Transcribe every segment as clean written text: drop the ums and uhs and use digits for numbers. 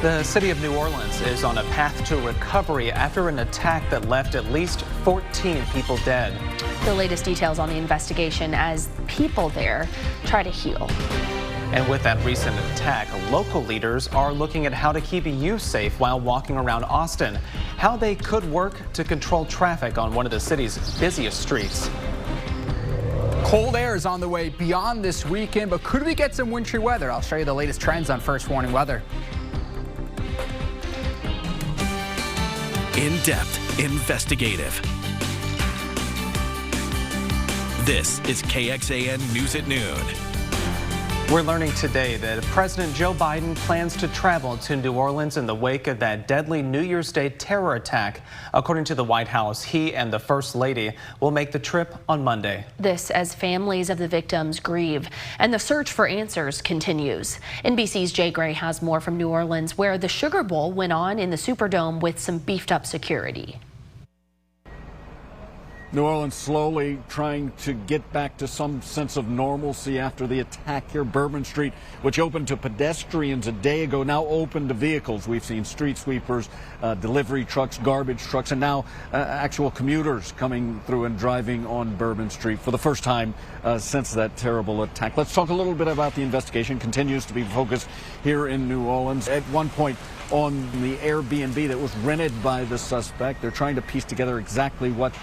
The city of New Orleans is on a path to recovery after an attack that left at least 14 people dead. The latest details on the investigation as people there try to heal. And with that recent attack, local leaders are looking at how to keep you safe while walking around Austin, how they could work to control traffic on one of the city's busiest streets. Cold air is on the way beyond this weekend, but could we get some wintry weather? I'll show you the latest trends on First Warning Weather. In-depth, investigative. This is KXAN News at Noon. We're learning today that President Joe Biden plans to travel to New Orleans in the wake of that deadly New Year's Day terror attack. According to the White House, he and the First Lady will make the trip on Monday. This as families of the victims grieve and the search for answers continues. NBC's Jay Gray has more from New Orleans, where the Sugar Bowl went on in the Superdome with some beefed up security. New Orleans slowly trying to get back to some sense of normalcy after the attack here. Bourbon Street, which opened to pedestrians a day ago, now open to vehicles. We've seen street sweepers, delivery trucks, garbage trucks, and now actual commuters coming through and driving on Bourbon Street for the first time since that terrible attack. Let's talk a little bit about the investigation. Continues to be focused here in New Orleans. At one point, on the Airbnb that was rented by the suspect. They're trying to piece together exactly what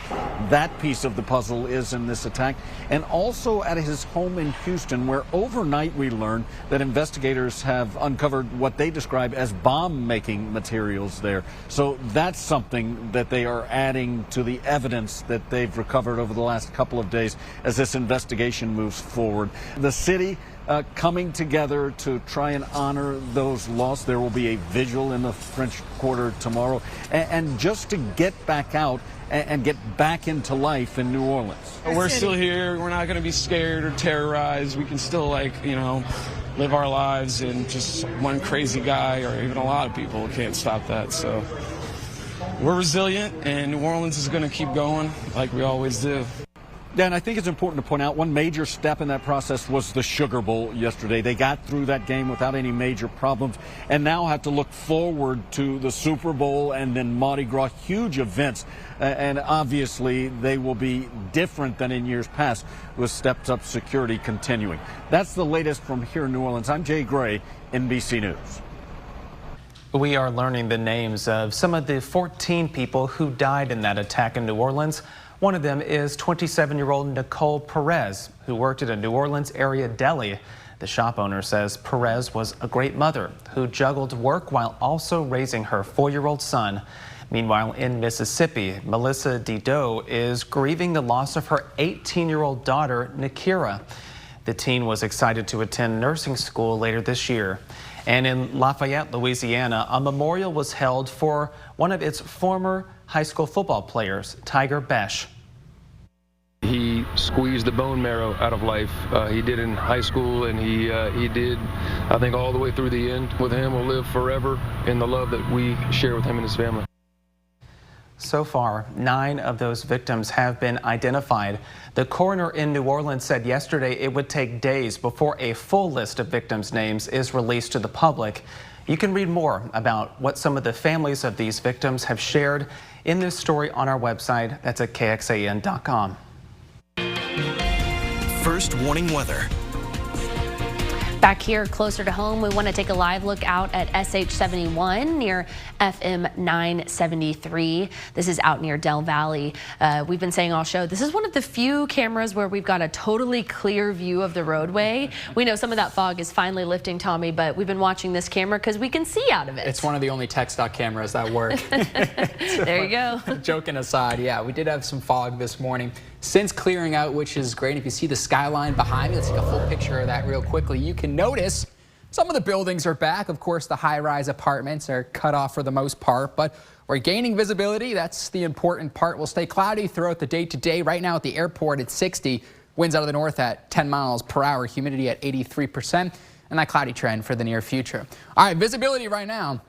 that piece of the puzzle is in this attack. And also at his home in Houston, where overnight we learned that investigators have uncovered what they describe as bomb-making materials there. So that's something that they are adding to the evidence that they've recovered over the last couple of days as this investigation moves forward. The city coming together to try and honor those lost. There will be a vigil in the French Quarter tomorrow, and just to get back out and get back into life in New Orleans. We're still here. We're not going to be scared or terrorized. We can still, live our lives, and just one crazy guy or even a lot of people can't stop that. So we're resilient, and New Orleans is going to keep going like we always do. Dan, I think it's important to point out one major step in that process was the Sugar Bowl yesterday. They got through that game without any major problems and now have to look forward to the Super Bowl and then Mardi Gras, huge events. And obviously they will be different than in years past with stepped up security continuing. That's the latest from here in New Orleans. I'm Jay Gray, NBC News. We are learning the names of some of the 14 people who died in that attack in New Orleans. One of them is 27-year-old Nicole Perez, who worked at a New Orleans area deli. The shop owner says Perez was a great mother who juggled work while also raising her 4-year-old son. Meanwhile, in Mississippi, Melissa Dido is grieving the loss of her 18-year-old daughter, Nikira. The teen was excited to attend nursing school later this year. And in Lafayette, Louisiana, a memorial was held for one of its former high school football players, Tiger Besh. He squeezed the bone marrow out of life. He did in high school, and he did, I think, all the way through the end. With him, we'll live forever in the love that we share with him and his family. So far, 9 of those victims have been identified. The coroner in New Orleans said yesterday it would take days before a full list of victims' names is released to the public. You can read more about what some of the families of these victims have shared in this story on our website. That's at KXAN.com. First Warning Weather. Back here closer to home, we want to take a live look out at SH71 near FM 973. This is out near Del Valley. We've been saying all show, this is one of the few cameras where we've got a totally clear view of the roadway. We know some of that fog is finally lifting, Tommy, but we've been watching this camera because we can see out of it. It's one of the only tech stock cameras that work. There you go. Joking aside, yeah, we did have some fog this morning. Since clearing out, which is great. If you see the skyline behind me, let's take a full picture of that real quickly. You can notice some of the buildings are back. Of course, the high-rise apartments are cut off for the most part, but we're gaining visibility. That's the important part. We'll stay cloudy throughout the day today. Right now at the airport, it's 60. Winds out of the north at 10 miles per hour. Humidity at 83%. And that cloudy trend for the near future. All right, visibility right now.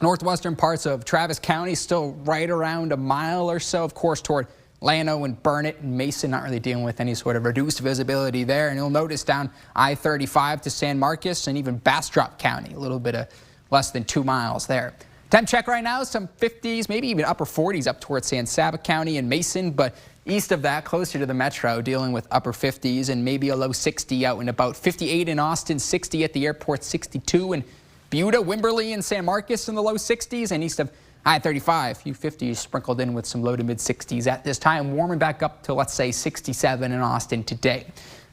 Northwestern parts of Travis County still right around a mile or so, of course, toward Llano and Burnett and Mason, not really dealing with any sort of reduced visibility there. And you'll notice down I-35 to San Marcos and even Bastrop County, a little bit of less than 2 miles there. Temp check right now, some 50s, maybe even upper 40s up towards San Saba County and Mason, but east of that, closer to the metro, dealing with upper 50s and maybe a low 60 out and about. 58 in Austin, 60 at the airport, 62 in Buda, Wimberley, and San Marcos in the low 60s, and east of I-35, a few 50s sprinkled in with some low to mid 60s at this time, warming back up to, let's say, 67 in Austin today.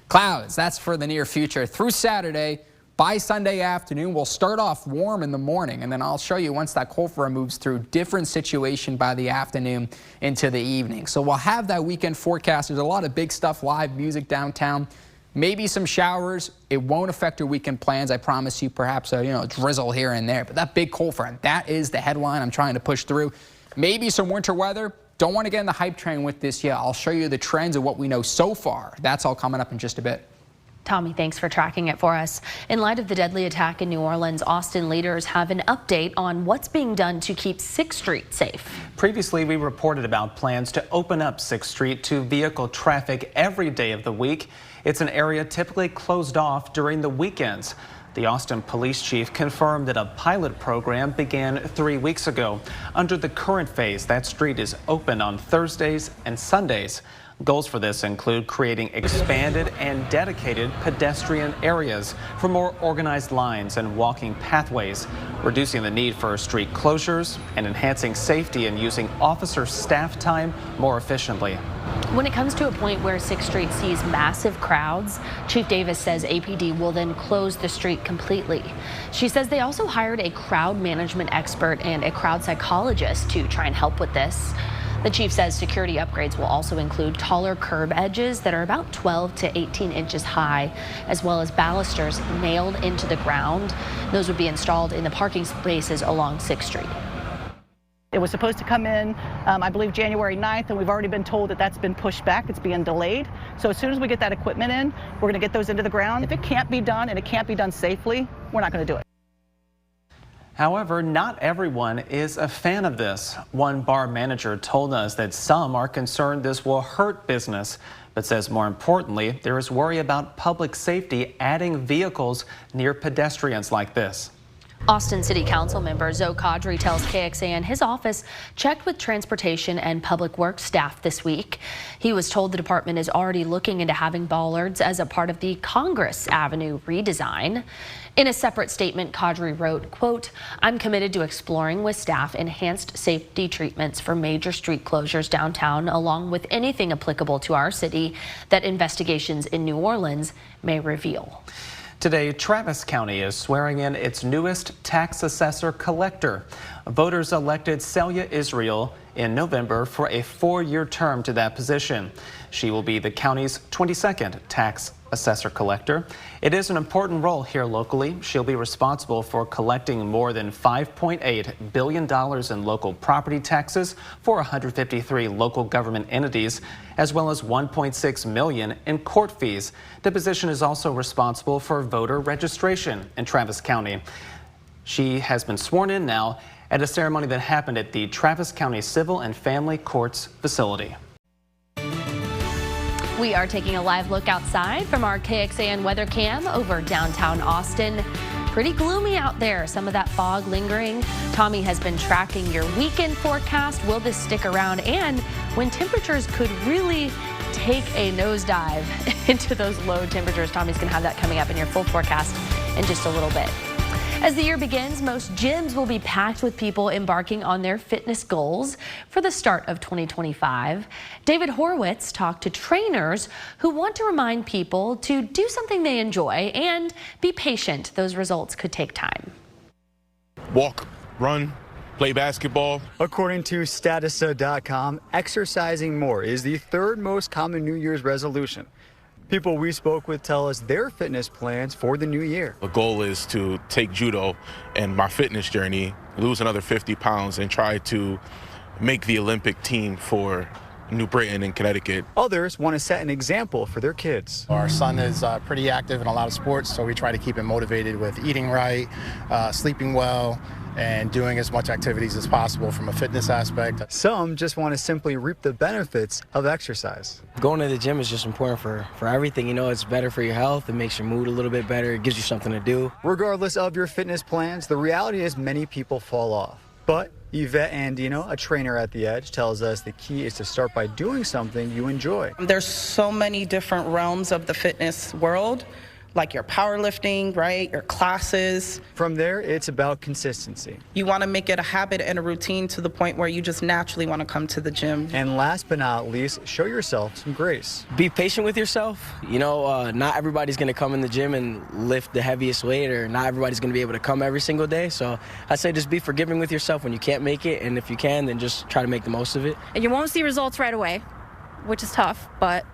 Clouds, that's for the near future through Saturday. By Sunday afternoon, we'll start off warm in the morning, and then I'll show you once that cold front moves through, different situation by the afternoon into the evening. So we'll have that weekend forecast. There's a lot of big stuff, live music downtown, maybe some showers. It won't affect your weekend plans. I promise you, perhaps a drizzle here and there, but that big cold front, that is the headline I'm trying to push through. Maybe some winter weather. Don't want to get in the hype train with this yet. I'll show you the trends of what we know so far. That's all coming up in just a bit. Tommy, thanks for tracking it for us. In light of the deadly attack in New Orleans, Austin leaders have an update on what's being done to keep 6th Street safe. Previously, we reported about plans to open up 6th Street to vehicle traffic every day of the week. It's an area typically closed off during the weekends. The Austin police chief confirmed that a pilot program began 3 weeks ago. Under the current phase, that street is open on Thursdays and Sundays. Goals for this include creating expanded and dedicated pedestrian areas for more organized lines and walking pathways, reducing the need for street closures, and enhancing safety and using officer staff time more efficiently. When it comes to a point where 6th Street sees massive crowds, Chief Davis says APD will then close the street completely. She says they also hired a crowd management expert and a crowd psychologist to try and help with this. The chief says security upgrades will also include taller curb edges that are about 12 to 18 inches high, as well as balusters nailed into the ground. Those would be installed in the parking spaces along 6th Street. It was supposed to come in, I believe, January 9th, and we've already been told that that's been pushed back. It's being delayed. So as soon as we get that equipment in, we're going to get those into the ground. If it can't be done and it can't be done safely, we're not going to do it. However, not everyone is a fan of this. One bar manager told us that some are concerned this will hurt business, but says more importantly, there is worry about public safety adding vehicles near pedestrians like this. Austin City Council member Zoe Kadri tells KXAN his office checked with transportation and public works staff this week. He was told the department is already looking into having bollards as a part of the Congress Avenue redesign. In a separate statement, Kadri wrote, quote, "I'm committed to exploring with staff enhanced safety treatments for major street closures downtown, along with anything applicable to our city that investigations in New Orleans may reveal." Today, Travis County is swearing in its newest tax assessor collector. Voters elected Celia Israel in November for a 4-year term to that position. She will be the county's 22nd tax assessor collector. It is an important role here locally. She'll be responsible for collecting more than $5.8 billion in local property taxes for 153 local government entities, as well as $1.6 million in court fees. The position is also responsible for voter registration in Travis County. She has been sworn in now at a ceremony that happened at the Travis County Civil and Family Courts facility. We are taking a live look outside from our KXAN weather cam over downtown Austin. Pretty gloomy out there, some of that fog lingering. Tommy has been tracking your weekend forecast. Will this stick around? And when temperatures could really take a nosedive into those low temperatures, Tommy's going to have that coming up in your full forecast in just a little bit. As the year begins, most gyms will be packed with people embarking on their fitness goals for the start of 2025. David Horowitz talked to trainers who want to remind people to do something they enjoy and be patient. Those results could take time. Walk, run, play basketball. According to Statista.com, exercising more is the 3rd most common New Year's resolution. People we spoke with tell us their fitness plans for the new year. The goal is to take judo and my fitness journey, lose another 50 pounds, and try to make the Olympic team for New Britain and Connecticut. Others want to set an example for their kids. Our son is pretty active in a lot of sports, so we try to keep him motivated with eating right, sleeping well, and doing as much activities as possible from a fitness aspect. Some just want to simply reap the benefits of exercise. Going to the gym is just important for everything. You know, it's better for your health. It makes your mood a little bit better. It gives you something to do. Regardless of your fitness plans, the reality is many people fall off. But Yvette Andino, a trainer at The Edge, tells us the key is to start by doing something you enjoy. There's so many different realms of the fitness world, like your powerlifting, right, your classes. From there, it's about consistency. You want to make it a habit and a routine to the point where you just naturally want to come to the gym. And last but not least, show yourself some grace. Be patient with yourself. You know, not everybody's going to come in the gym and lift the heaviest weight, or not everybody's going to be able to come every single day. So I say just be forgiving with yourself when you can't make it, and if you can, then just try to make the most of it. And you won't see results right away, which is tough, but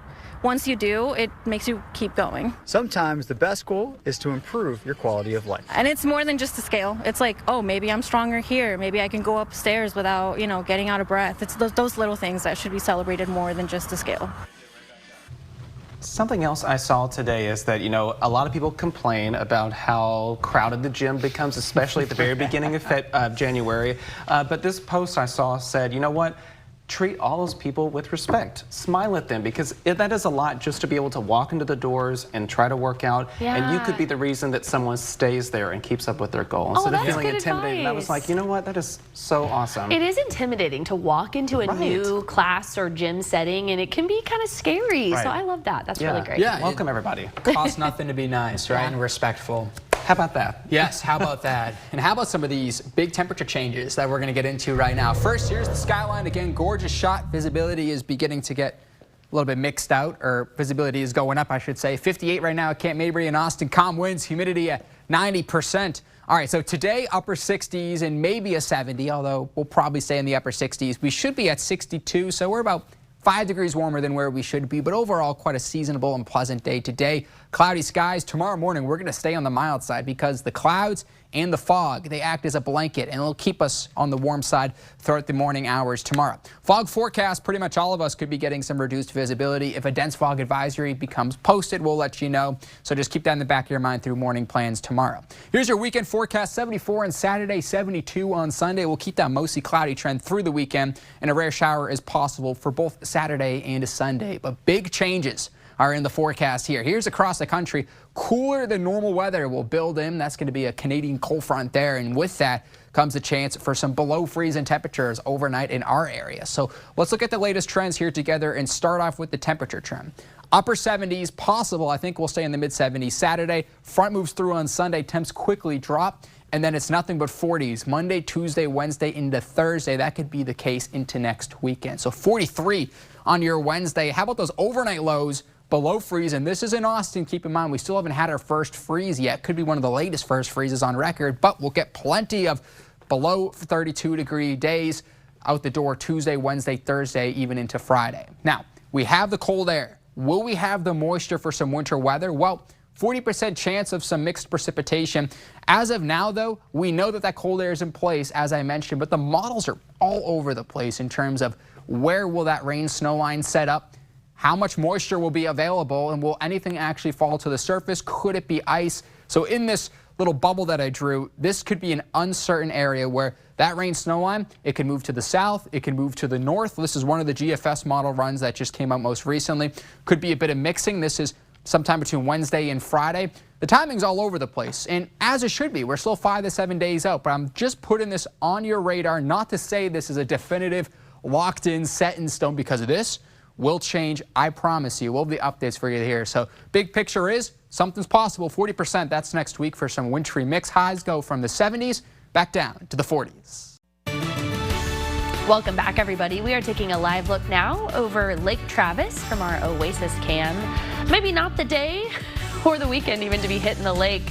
once you do, it makes you keep going. Sometimes the best goal is to improve your quality of life. And it's more than just a scale. It's like, oh, maybe I'm stronger here. Maybe I can go upstairs without, you know, getting out of breath. It's those little things that should be celebrated more than just a scale. Something else I saw today is that, you know, a lot of people complain about how crowded the gym becomes, especially at the very beginning of January. But this post I saw said, you know what? Treat all those people with respect. Smile at them, because that is a lot just to be able to walk into the doors and try to work out. Yeah. And you could be the reason that someone stays there and keeps up with their goal instead of feeling intimidated. And I was like, you know what? That is so awesome. It is intimidating to walk into a new class or gym setting, and it can be kind of scary. Right. So I love that. That's really great. Yeah, welcome everybody. Costs nothing to be nice, right? And respectful. How about that? Yes, how about that? And how about some of these big temperature changes that we're going to get into right now? First, here's the skyline. Again, gorgeous shot. Visibility is beginning to get a little bit mixed out, or visibility is going up, I should say. 58 right now at Camp Mabry in Austin. Calm winds, humidity at 90%. All right, so today, upper 60s and maybe a 70, although we'll probably stay in the upper 60s. We should be at 62, so we're about 5 degrees warmer than where we should be, but overall quite a seasonable and pleasant day today. Cloudy skies. Tomorrow morning we're going to stay on the mild side because the clouds and the fog, they act as a blanket, and it'll keep us on the warm side throughout the morning hours tomorrow. Fog forecast, pretty much all of us could be getting some reduced visibility. If a dense fog advisory becomes posted, we'll let you know. So just keep that in the back of your mind through morning plans tomorrow. Here's your weekend forecast: 74 on Saturday, 72 on Sunday. We'll keep that mostly cloudy trend through the weekend, and a rare shower is possible for both Saturday and Sunday. But big changes are in the forecast here. Here's across the country. Cooler than normal weather will build in. That's going to be a Canadian cold front there, and with that comes a chance for some below freezing temperatures overnight in our area. So let's look at the latest trends here together and start off with the temperature trend. Upper 70s possible. I think we'll stay in the mid 70s Saturday. Front moves through on Sunday. Temps quickly drop, and then it's nothing but 40s Monday, Tuesday, Wednesday into Thursday. That could be the case into next weekend. So 43 on your Wednesday. How about those overnight lows? Below freeze, and this is in Austin. Keep in mind, we still haven't had our first freeze yet. Could be one of the latest first freezes on record, but we'll get plenty of below 32-degree days out the door Tuesday, Wednesday, Thursday, even into Friday. Now, we have the cold air. Will we have the moisture for some winter weather? Well, 40% chance of some mixed precipitation. As of now, though, we know that cold air is in place, as I mentioned, but the models are all over the place in terms of where will that rain snow line set up. How much moisture will be available, and will anything actually fall to the surface? Could it be ice? So in this little bubble that I drew, this could be an uncertain area where that rain snow line, it can move to the south, it can move to the north. This is one of the GFS model runs that just came out most recently. Could be a bit of mixing. This is sometime between Wednesday and Friday. The timing's all over the place, and as it should be. We're still 5 to 7 days out, but I'm just putting this on your radar, not to say this is a definitive, locked in, set in stone, because of this will change, I promise you. We'll have the updates for you here. So big picture is something's possible. 40%, that's next week for some wintry mix. Highs go from the 70s back down to the 40s. Welcome back, everybody. We are taking a live look now over Lake Travis from our Oasis cam. Maybe not the day or the weekend even to be hitting the lake,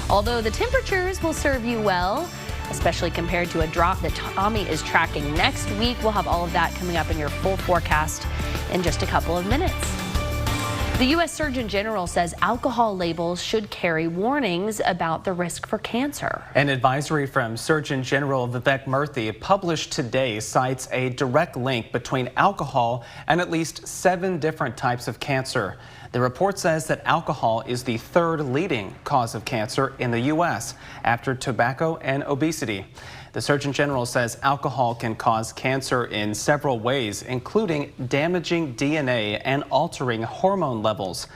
although the temperatures will serve you well, especially compared to a drop that Tommy is tracking next week. We'll have all of that coming up in your full forecast in just a couple of minutes. The U.S. Surgeon General says alcohol labels should carry warnings about the risk for cancer. An advisory from Surgeon General Vivek Murthy published today cites a direct link between alcohol and at least 7 different types of cancer. The report says that alcohol is the third leading cause of cancer in the U.S. after tobacco and obesity. The Surgeon General says alcohol can cause cancer in several ways, including damaging DNA and altering hormone levels.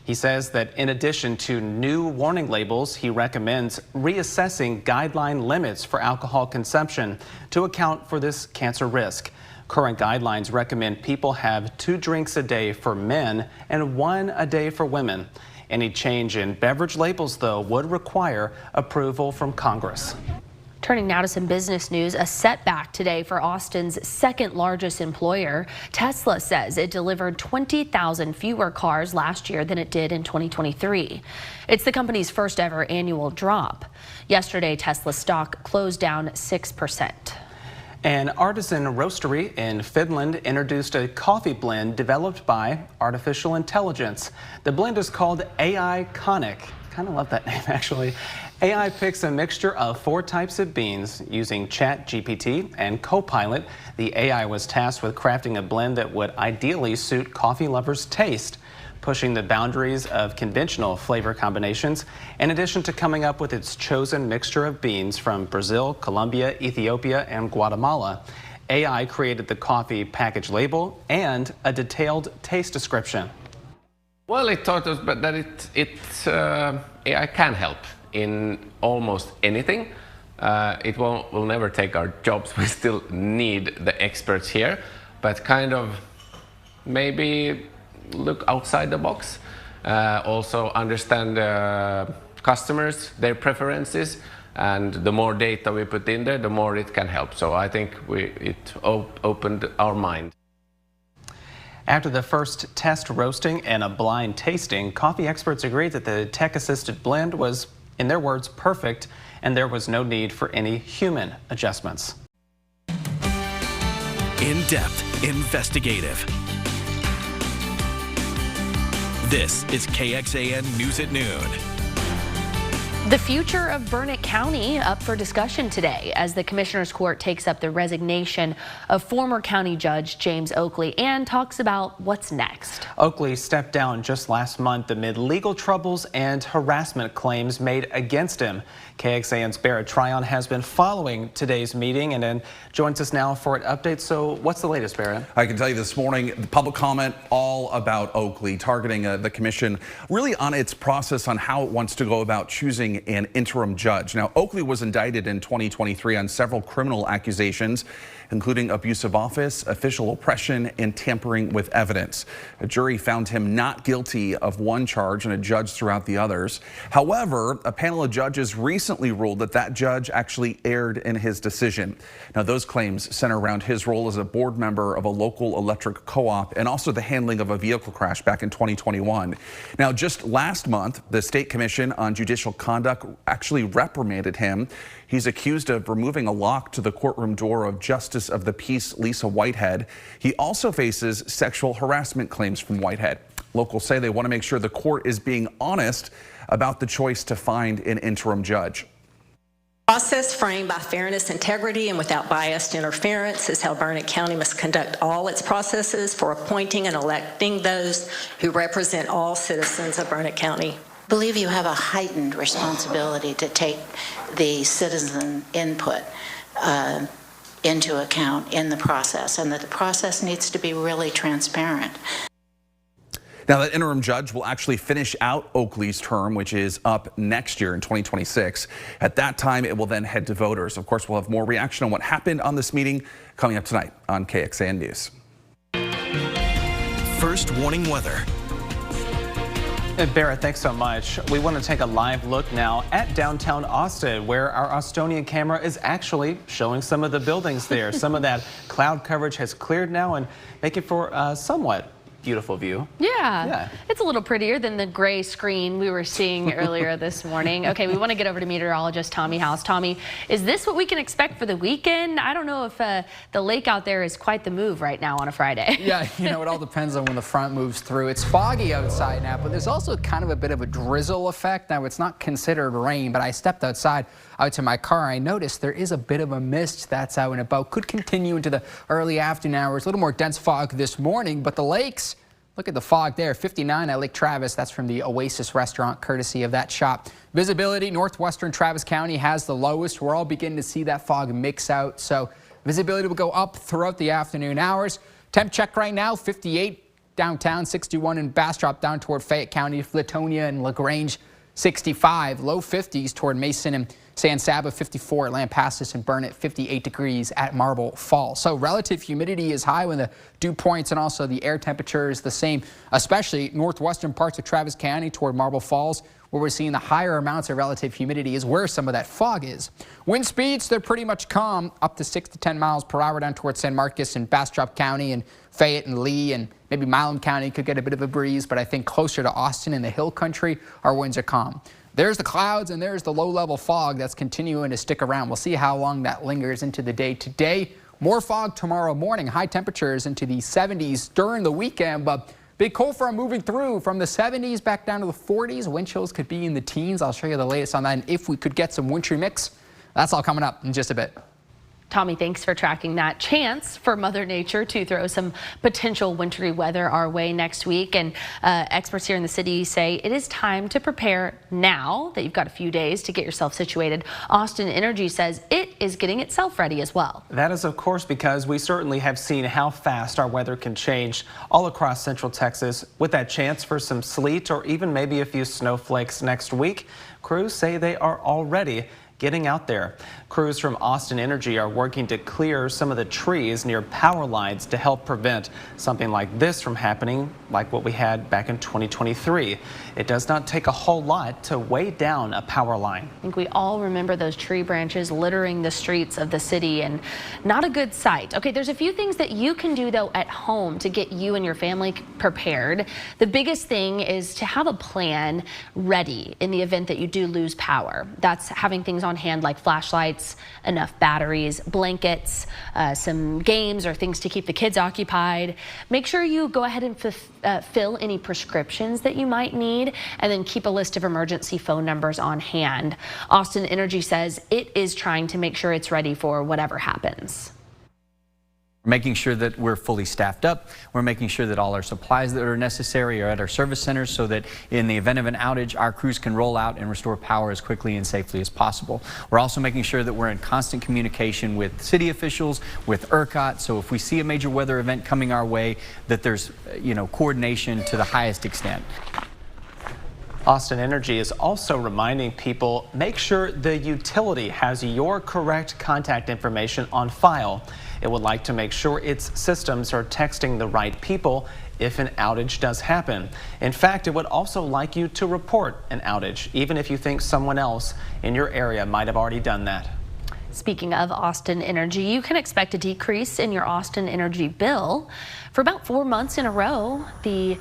He says that in addition to new warning labels, he recommends reassessing guideline limits for alcohol consumption to account for this cancer risk. Current guidelines recommend people have 2 drinks a day for men and 1 a day for women. Any change in beverage labels, though, would require approval from Congress. Turning now to some business news, a setback today for Austin's second largest employer. Tesla says it delivered 20,000 fewer cars last year than it did in 2023. It's the company's first ever annual drop. Yesterday, Tesla stock closed down 6%. An artisan roastery in Finland introduced a coffee blend developed by artificial intelligence. The blend is called AI Conic. Kind of love that name, actually. AI picks a mixture of 4 types of beans using ChatGPT and Copilot. The AI was tasked with crafting a blend that would ideally suit coffee lovers' taste, pushing the boundaries of conventional flavor combinations, in addition to coming up with its chosen mixture of beans from Brazil, Colombia, Ethiopia, and Guatemala. AI created the coffee package label and a detailed taste description. Well, it taught us that AI can help in almost anything. It will never take our jobs. We still need the experts here, but kind of maybe look outside the box. Also understand customers, their preferences, and the more data we put in there, the more it can help. So I think it opened our mind. After the first test roasting and a blind tasting, coffee experts agreed that the tech-assisted blend was, in their words, perfect, and there was no need for any human adjustments. In-depth, investigative. This is KXAN News at Noon. The future of Burnett County up for discussion today as the Commissioner's Court takes up the resignation of former county judge James Oakley and talks about what's next. Oakley stepped down just last month amid legal troubles and harassment claims made against him. KXAN's Barrett Tryon has been following today's meeting and then joins us now for an update. So what's the latest, Barrett? I can tell you this morning, the public comment all about Oakley, targeting the commission really on its process on how it wants to go about choosing an interim judge. Now, Oakley was indicted in 2023 on several criminal accusations, including abuse of office, official oppression, and tampering with evidence. A jury found him not guilty of one charge and a judge throughout the others. However, a panel of judges recently ruled that that judge actually erred in his decision. Now, those claims center around his role as a board member of a local electric co-op and also the handling of a vehicle crash back in 2021. Now, just last month, the State Commission on Judicial Conduct actually reprimanded him. He's accused of removing a lock to the courtroom door of Justice of the Peace Lisa Whitehead. He also faces sexual harassment claims from Whitehead. Locals say they want to make sure the court is being honest about the choice to find an interim judge. Process framed by fairness, integrity, and without biased interference is how Burnett County must conduct all its processes for appointing and electing those who represent all citizens of Burnett County. I believe you have a heightened responsibility to take the citizen input into account in the process, and that the process needs to be really transparent. Now, that interim judge will actually finish out Oakley's term, which is up next year in 2026. At that time, it will then head to voters. Of course, we'll have more reaction on what happened on this meeting coming up tonight on KXAN News. First warning weather. Barrett, thanks so much. We want to take a live look now at downtown Austin, where our Austonian camera is actually showing some of the buildings there. Some of that cloud coverage has cleared now and making for a somewhat beautiful view. Yeah, it's a little prettier than the gray screen we were seeing earlier this morning. Okay, we want to get over to meteorologist Tommy House. Tommy, is this what we can expect for the weekend? I don't know if the lake out there is quite the move right now on a Friday. Yeah, you know, it all depends on when the front moves through. It's foggy outside now, but there's also kind of a bit of a drizzle effect. Now, it's not considered rain, but I stepped outside out to my car. I noticed there is a bit of a mist that's out and about. Could continue into the early afternoon hours. A little more dense fog this morning, but the lakes Look at the fog there, 59 at Lake Travis. That's from the Oasis restaurant, courtesy of that shop. Visibility, northwestern Travis County has the lowest. We're all beginning to see that fog mix out, so visibility will go up throughout the afternoon hours. Temp check right now, 58 downtown, 61 in Bastrop, down toward Fayette County, Latonia and LaGrange, 65. Low 50s toward Mason and San Saba, 54 at Lampasas and Burnett, 58 degrees at Marble Falls. So relative humidity is high when the dew points and also the air temperature is the same, especially northwestern parts of Travis County toward Marble Falls, where we're seeing the higher amounts of relative humidity is where some of that fog is. Wind speeds, they're pretty much calm, up to 6 to 10 miles per hour down towards San Marcos and Bastrop County and Fayette and Lee, and maybe Milam County could get a bit of a breeze, but I think closer to Austin and the hill country, our winds are calm. There's the clouds and there's the low-level fog that's continuing to stick around. We'll see how long that lingers into the day today. More fog tomorrow morning. High temperatures into the 70s during the weekend, but big cold front moving through from the 70s back down to the 40s. Wind chills could be in the teens. I'll show you the latest on that. And if we could get some wintry mix, that's all coming up in just a bit. Tommy, thanks for tracking that. Chance for Mother Nature to throw some potential wintry weather our way next week. And experts here in the city say it is time to prepare now that you've got a few days to get yourself situated. Austin Energy says it is getting itself ready as well. That is, of course, because we certainly have seen how fast our weather can change all across Central Texas. With that chance for some sleet or even maybe a few snowflakes next week, crews say they are already getting out there. Crews from Austin Energy are working to clear some of the trees near power lines to help prevent something like this from happening, like what we had back in 2023. It does not take a whole lot to weigh down a power line. I think we all remember those tree branches littering the streets of the city, and not a good sight. Okay, there's a few things that you can do though at home to get you and your family prepared. The biggest thing is to have a plan ready in the event that you do lose power. That's having things on hand like flashlights, enough batteries, blankets, some games or things to keep the kids occupied. Make sure you go ahead and fill any prescriptions that you might need, and then keep a list of emergency phone numbers on hand. Austin Energy says it is trying to make sure it's ready for whatever happens. We're making sure that we're fully staffed up. We're making sure that all our supplies that are necessary are at our service centers so that in the event of an outage, our crews can roll out and restore power as quickly and safely as possible. We're also making sure that we're in constant communication with city officials, with ERCOT, so if we see a major weather event coming our way, that there's, coordination to the highest extent. Austin Energy is also reminding people, make sure the utility has your correct contact information on file. It would like to make sure its systems are texting the right people if an outage does happen. In fact, it would also like you to report an outage, even if you think someone else in your area might have already done that. Speaking of Austin Energy, you can expect a decrease in your Austin Energy bill. For about 4 months in a row, the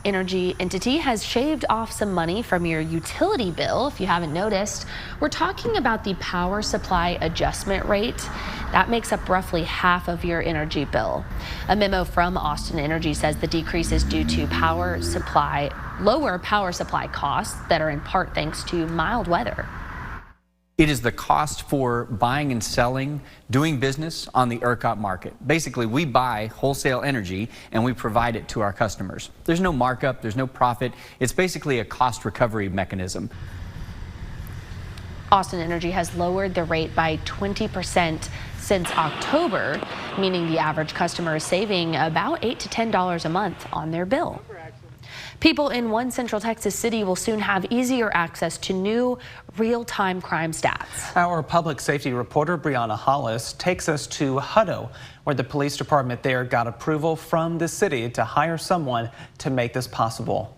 energy entity has shaved off some money from your utility bill. If you haven't noticed, we're talking about the power supply adjustment rate. That makes up roughly half of your energy bill. A memo from Austin Energy says the decrease is due to lower power supply costs that are in part thanks to mild weather. It is the cost for buying and selling, doing business on the ERCOT market. Basically, we buy wholesale energy and we provide it to our customers. There's no markup, there's no profit. It's basically a cost recovery mechanism. Austin Energy has lowered the rate by 20% since October, meaning the average customer is saving about $8 to $10 a month on their bill. People in one Central Texas city will soon have easier access to new real-time crime stats. Our public safety reporter Brianna Hollis takes us to Hutto, where the police department there got approval from the city to hire someone to make this possible.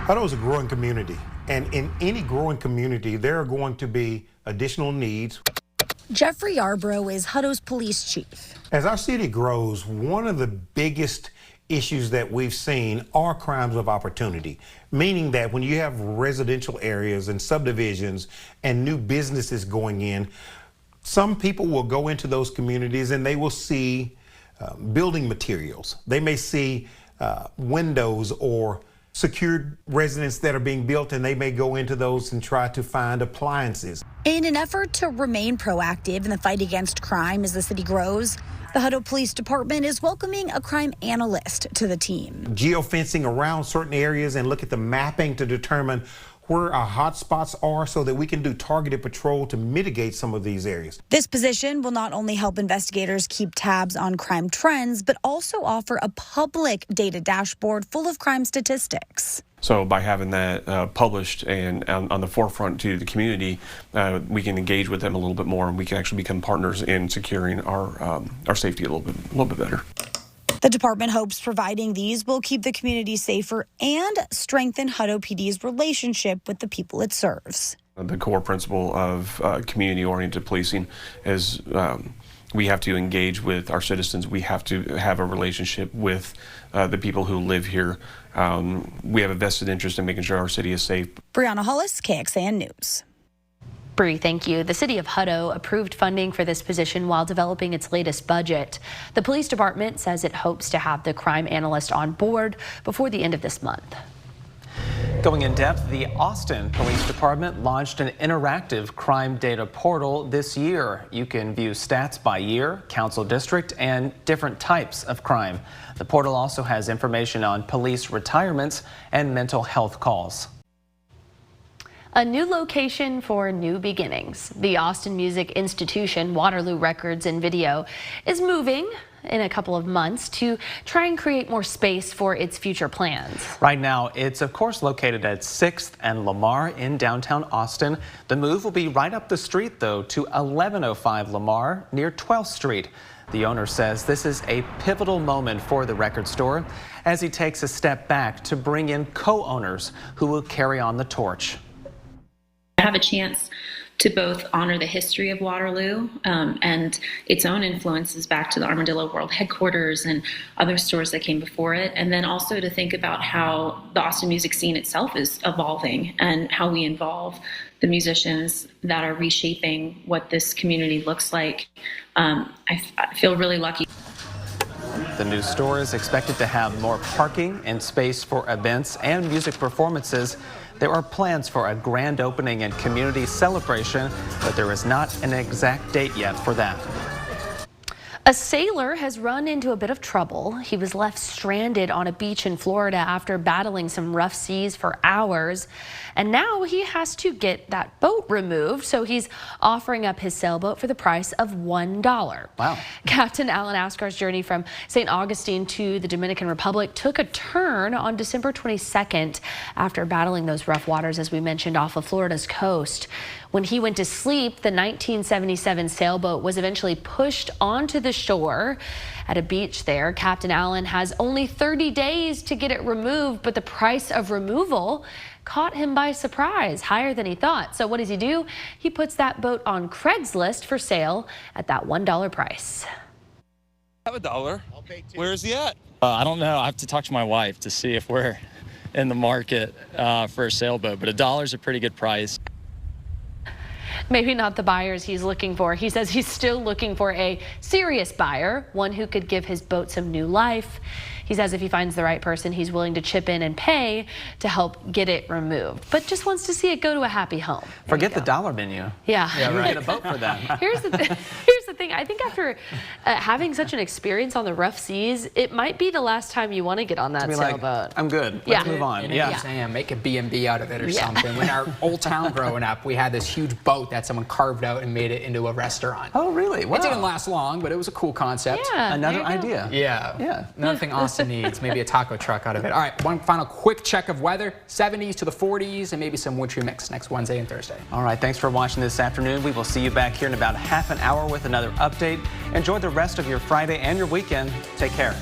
Hutto is a growing community, and in any growing community, there are going to be additional needs. Jeffrey Yarbrough is Hutto's police chief. As our city grows, one of the biggest issues that we've seen are crimes of opportunity, meaning that when you have residential areas and subdivisions and new businesses going in, some people will go into those communities and they will see building materials. They may see windows or secured residences that are being built, and they may go into those and try to find appliances. In an effort to remain proactive in the fight against crime as the city grows, the Hutto Police Department is welcoming a crime analyst to the team. Geofencing around certain areas and look at the mapping to determine where our hot spots are so that we can do targeted patrol to mitigate some of these areas. This position will not only help investigators keep tabs on crime trends, but also offer a public data dashboard full of crime statistics. So by having that published and on the forefront to the community, we can engage with them a little bit more, and we can actually become partners in securing our safety a little bit better. The department hopes providing these will keep the community safer and strengthen Hutto PD's relationship with the people it serves. The core principle of community-oriented policing is we have to engage with our citizens. We have to have a relationship with the people who live here. We have a vested interest in making sure our city is safe. Brianna Hollis, KXAN News. Bree, thank you. The city of Hutto approved funding for this position while developing its latest budget. The police department says it hopes to have the crime analyst on board before the end of this month. Going in depth, the Austin Police Department launched an interactive crime data portal this year. You can view stats by year, council district, and different types of crime. The portal also has information on police retirements and mental health calls. A new location for new beginnings. The Austin Music Institution, Waterloo Records and Video, is moving in a couple of months to try and create more space for its future plans. Right now, it's of course located at 6th and Lamar in downtown Austin. The move will be right up the street, though, to 1105 Lamar near 12th Street. The owner says this is a pivotal moment for the record store as he takes a step back to bring in co-owners who will carry on the torch. Have a chance to both honor the history of Waterloo and its own influences back to the Armadillo World headquarters and other stores that came before it, and then also to think about how the Austin music scene itself is evolving and how we involve the musicians that are reshaping what this community looks like. I feel really lucky. The new store is expected to have more parking and space for events and music performances. There are plans for a grand opening and community celebration, but there is not an exact date yet for that. A sailor has run into a bit of trouble. He was left stranded on a beach in Florida after battling some rough seas for hours. And now he has to get that boat removed, so he's offering up his sailboat for the price of $1. Wow. Captain Alan Askar's journey from St. Augustine to the Dominican Republic took a turn on December 22nd after battling those rough waters, as we mentioned, off of Florida's coast. When he went to sleep, the 1977 sailboat was eventually pushed onto the shore at a beach there. Captain Allen has only 30 days to get it removed, but the price of removal caught him by surprise, higher than he thought. So what does he do? He puts that boat on Craigslist for sale at that $1 price. I have $1. Where is he at? I don't know. I have to talk to my wife to see if we're in the market for a sailboat, but $1 is a pretty good price. Maybe not the buyers he's looking for. He says he's still looking for a serious buyer, one who could give his boat some new life. He says if he finds the right person, he's willing to chip in and pay to help get it removed, but just wants to see it go to a happy home. Forget the dollar menu. Yeah. You get a boat for that. Here's the thing. I think after having such an experience on the rough seas, it might be the last time you want to get on that sailboat. Like, I'm good. Yeah. Let's move on. Yeah. Make a B&B out of it or something. When our old town growing up, we had this huge boat that someone carved out and made it into a restaurant. Oh, really? Wow. It didn't last long, but it was a cool concept. Yeah, another idea. Yeah. Another thing Austin needs, maybe a taco truck out of it. All right, one final quick check of weather. 70s to the 40s and maybe some wintry mix next Wednesday and Thursday. All right, thanks for watching this afternoon. We will see you back here in about half an hour with another update. Enjoy the rest of your Friday and your weekend. Take care.